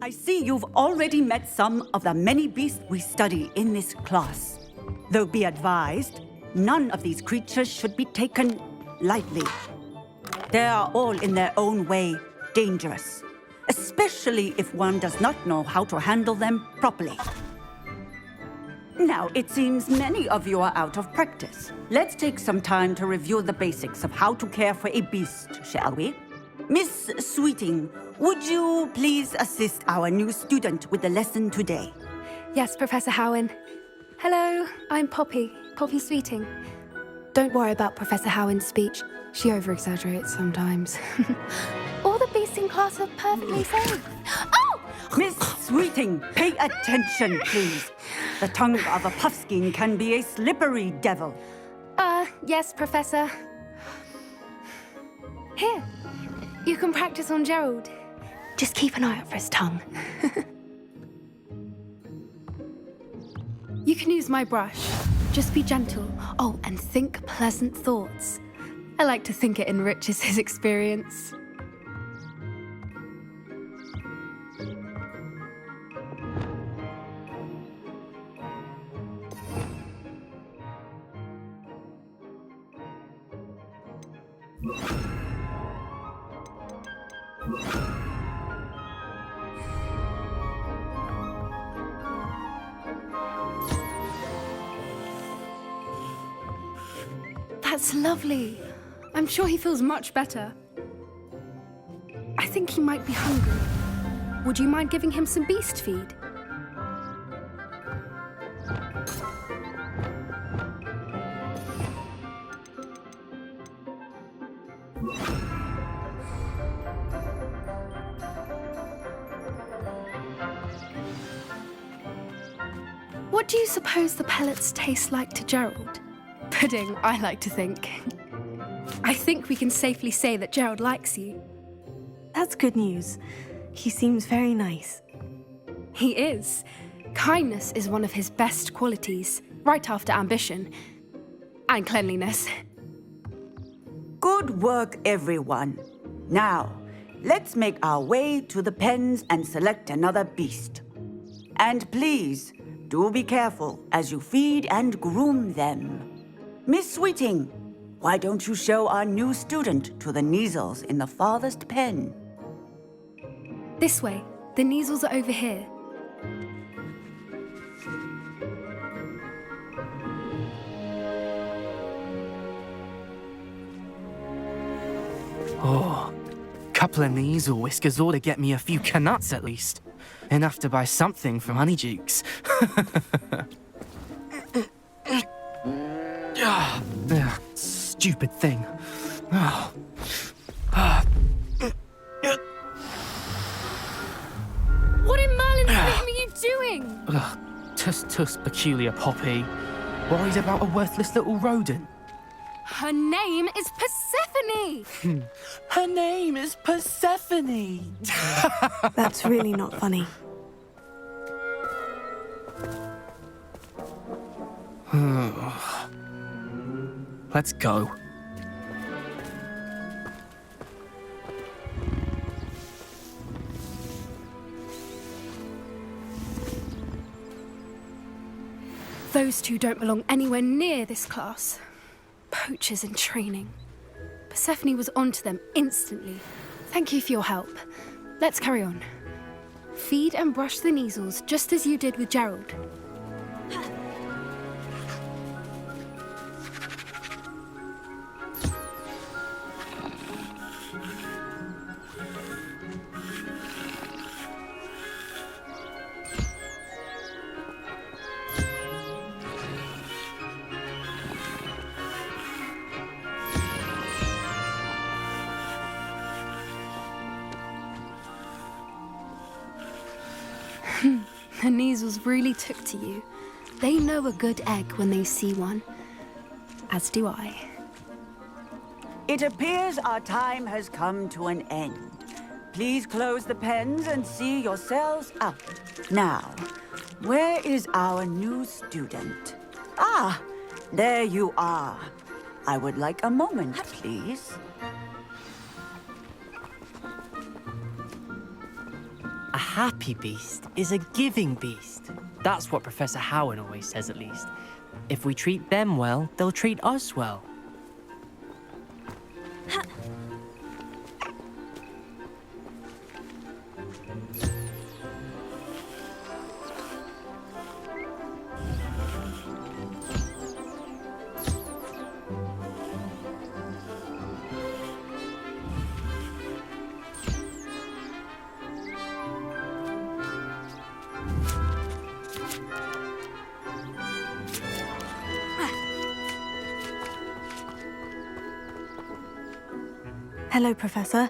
I see you've already met some of the many beasts we study in this class. Though be advised, none of these creatures should be taken lightly. They are all in their own way dangerous, especially if one does not know how to handle them properly. Now, it seems many of you are out of practice. Let's take some time to review the basics of how to care for a beast, shall we? Miss Sweeting, would you please assist our new student with the lesson today? Yes, Professor Howen. Hello, I'm Poppy Sweeting. Don't worry about Professor Howen's speech. She over-exaggerates sometimes. All the beasts in class are perfectly safe. Oh! Miss Sweeting, pay attention, please. The tongue of a puffskein can be a slippery devil. Yes, Professor. Here, you can practice on Gerald. Just keep an eye out for his tongue. You can use my brush. Just be gentle. Oh, and think pleasant thoughts. I like to think it enriches his experience. That's lovely. I'm sure he feels much better. I think he might be hungry. Would you mind giving him some beast feed? What do you suppose the pellets taste like to Gerald? Pudding, I like to think. I think we can safely say that Gerald likes you. That's good news. He seems very nice. He is. Kindness is one of his best qualities, right after ambition. And cleanliness. Good work, everyone. Now, let's make our way to the pens and select another beast. And please, do be careful as you feed and groom them. Miss Sweeting, why don't you show our new student to the Neasels in the farthest pen? This way. The Neasels are over here. Oh, couple of Neasel whiskers ought to get me a few canuts at least. Enough to buy something from Honeydukes. Stupid thing. What in Merlin's name are you doing? Tuss, peculiar Poppy. Worried about a worthless little rodent. Her name is Persephone! Her name is Persephone! That's really not funny. Let's go. Those two don't belong anywhere near this class. Poachers in training. Persephone was onto them instantly. Thank you for your help. Let's carry on. Feed and brush the Neasels just as you did with Gerald. The Neasels really took to you. They know a good egg when they see one. As do I. It appears our time has come to an end. Please close the pens and see yourselves out. Now, where is our new student? Ah, there you are. I would like a moment, please. A happy beast is a giving beast. That's what Professor Howen always says, at least. If we treat them well, they'll treat us well. Hello, Professor.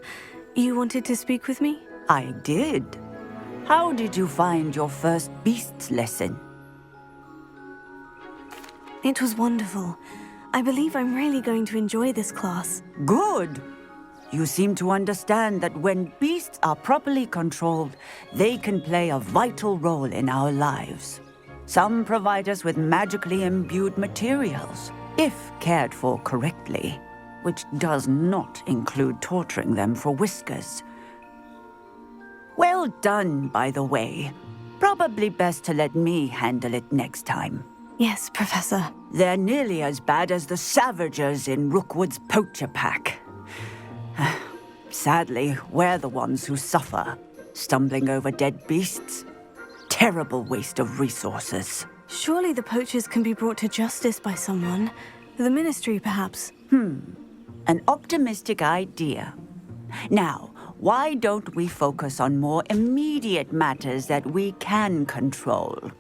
You wanted to speak with me? I did. How did you find your first beasts lesson? It was wonderful. I believe I'm really going to enjoy this class. Good. You seem to understand that when beasts are properly controlled, they can play a vital role in our lives. Some provide us with magically imbued materials, if cared for correctly, which does not include torturing them for whiskers. Well done, by the way. Probably best to let me handle it next time. Yes, Professor. They're nearly as bad as the Savagers in Rookwood's poacher pack. Sadly, we're the ones who suffer, stumbling over dead beasts. Terrible waste of resources. Surely the poachers can be brought to justice by someone. The Ministry, perhaps. An optimistic idea. Now, why don't we focus on more immediate matters that we can control?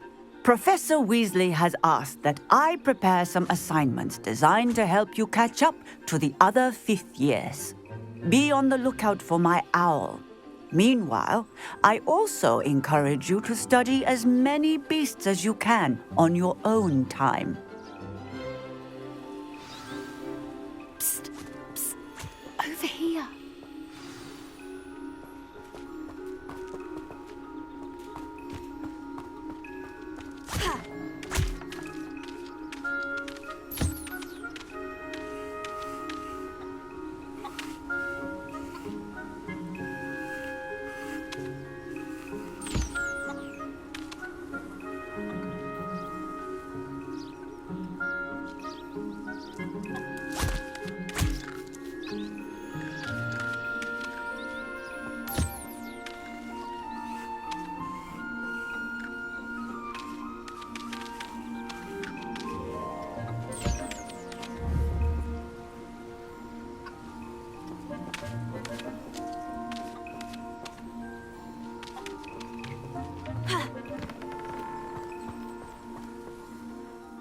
Professor Weasley has asked that I prepare some assignments designed to help you catch up to the other fifth years. Be on the lookout for my owl. Meanwhile, I also encourage you to study as many beasts as you can on your own time. Psst, psst. Over here.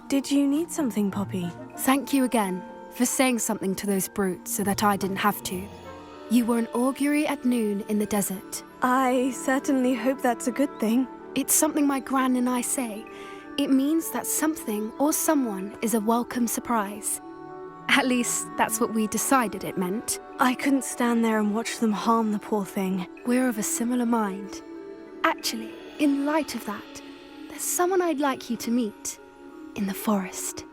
Did you need something, Poppy? Thank you again for saying something to those brutes so that I didn't have to. You were an augury at noon in the desert. I certainly hope that's a good thing. It's something my gran and I say. It means that something or someone is a welcome surprise. At least, that's what we decided it meant. I couldn't stand there and watch them harm the poor thing. We're of a similar mind. Actually, in light of that, there's someone I'd like you to meet. In the forest.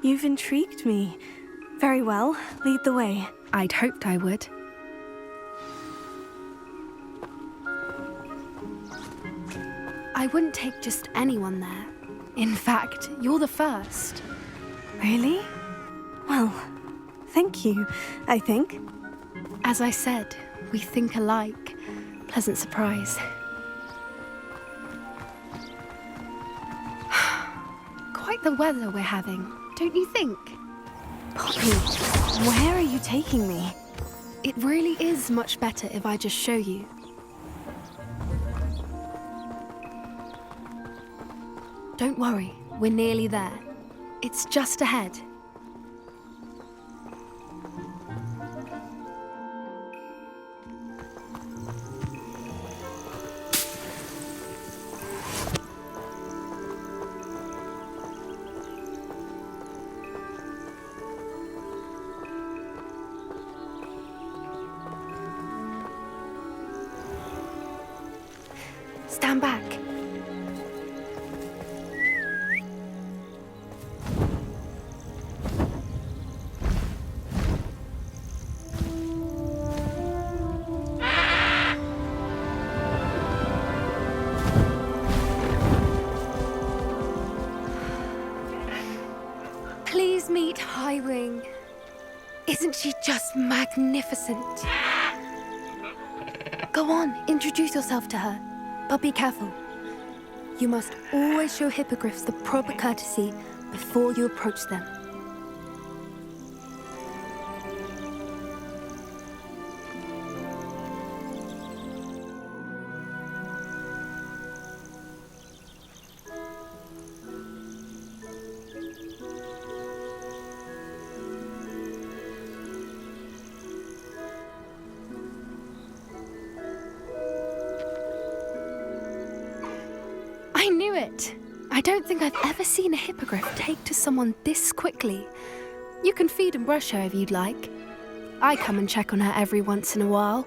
You've intrigued me. Very well, lead the way. I'd hoped I would. I wouldn't take just anyone there. In fact, you're the first. Really? Well, thank you, I think. As I said, we think alike. Pleasant surprise. Quite the weather we're having, don't you think? Poppy, where are you taking me? It really is much better if I just show you. Don't worry, we're nearly there. It's just ahead. Stand back. Isn't she just magnificent? Go on, introduce yourself to her. But be careful. You must always show hippogriffs the proper courtesy before you approach them. I knew it! I don't think I've ever seen a hippogriff take to someone this quickly. You can feed and brush her if you'd like. I come and check on her every once in a while.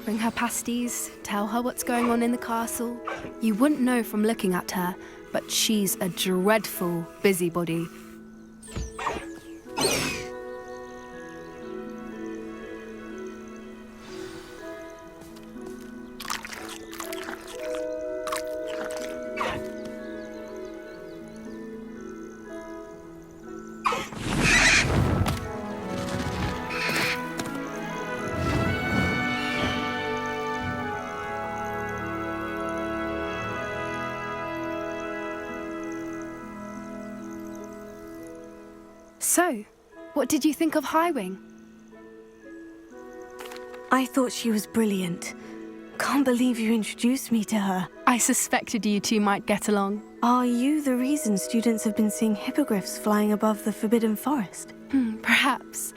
Bring her pasties, tell her what's going on in the castle. You wouldn't know from looking at her, but she's a dreadful busybody. So, what did you think of Highwing? I thought she was brilliant. Can't believe you introduced me to her. I suspected you two might get along. Are you the reason students have been seeing hippogriffs flying above the Forbidden Forest? Perhaps.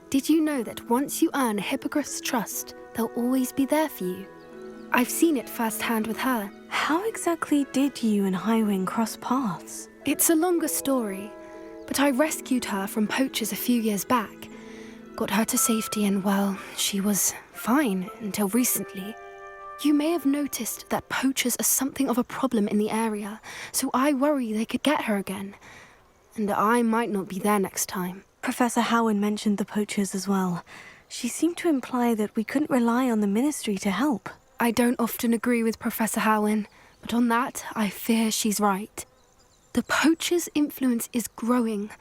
Did you know that once you earn a hippogriff's trust, they'll always be there for you? I've seen it firsthand with her. How exactly did you and Highwing cross paths? It's a longer story, but I rescued her from poachers a few years back. Got her to safety and, well, she was fine until recently. You may have noticed that poachers are something of a problem in the area, so I worry they could get her again. And I might not be there next time. Professor Howen mentioned the poachers as well. She seemed to imply that we couldn't rely on the Ministry to help. I don't often agree with Professor Howen, but on that, I fear she's right. The poachers' influence is growing.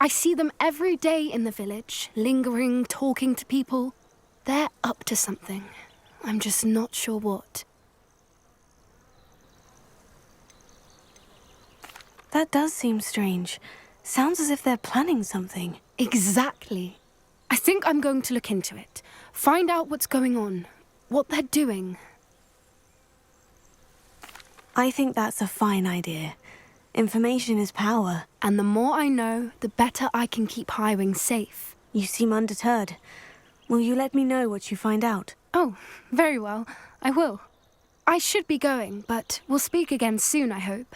I see them every day in the village, lingering, talking to people. They're up to something. I'm just not sure what. That does seem strange. Sounds as if they're planning something. Exactly. I think I'm going to look into it. Find out what's going on, what they're doing. I think that's a fine idea. Information is power. And the more I know, the better I can keep Highwing safe. You seem undeterred. Will you let me know what you find out? Oh, very well. I will. I should be going, but we'll speak again soon, I hope.